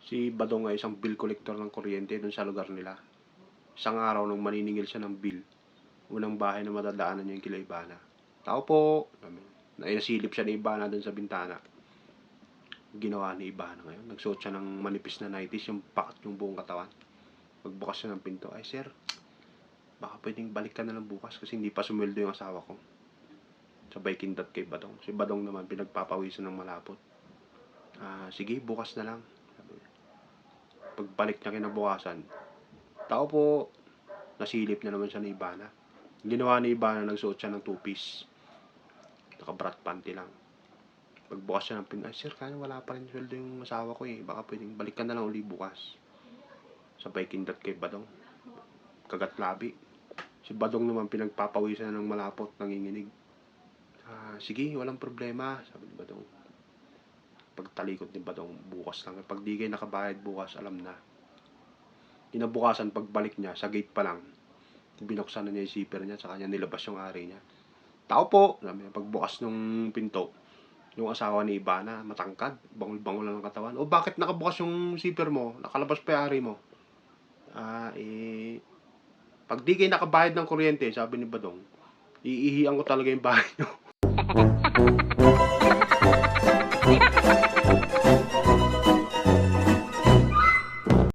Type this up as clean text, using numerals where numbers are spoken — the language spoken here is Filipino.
Si Badong ay isang bill collector ng kuryente dun sa lugar nila. Isang araw nung maniningil siya ng bill, unang bahay na madadaanan niya yung kila Ivana. Tao po! Nasilip siya ni Ivana dun sa bintana. Ginawa ni Ivana ngayon, nagsuot siya ng manipis na 90s, yung pakat yung buong katawan. Pagbukas siya ng pinto, ay sir, baka pwedeng balik ka na lang bukas kasi hindi pa sumweldo yung asawa ko. Sabay kindat kay Badong. Si Badong naman pinagpapawisan ng malapot. Sige, bukas na lang. Pagbalik niya kinabukasan, tao po, nasilip na naman siya ni Ivana. Ginawa ni Ivana, nagsuot siya ng two-piece. Naka-brat panty lang. Pagbukas siya ng pinto, ay sir, kaya wala pa rin sweldo yung asawa ko eh. Baka pwedeng balik ka na lang uli bukas. Sabay kindat kay Badong. Kagat labi. Si Badong naman pinagpapawisan ng malapot, nanginginig. Sige, walang problema, sabi ni Badong. Pagtalikod ni Badong, bukas lang. Pag di kayo nakabayad bukas, alam na. Kinabukasan, pagbalik niya, sa gate pa lang, binuksan na niya yung zipper niya, sa kanya nilabas yung ari niya. Tao po! Sabi niya, pagbukas ng pinto, yung asawa ni Ivana, matangkad, bangol-bangol lang ng katawan. O bakit nakabukas yung zipper mo? Nakalabas pa yung ari mo. Pag di kayo nakabayad ng kuryente, sabi ni Badong, iihian ko talaga yung bahay nyo.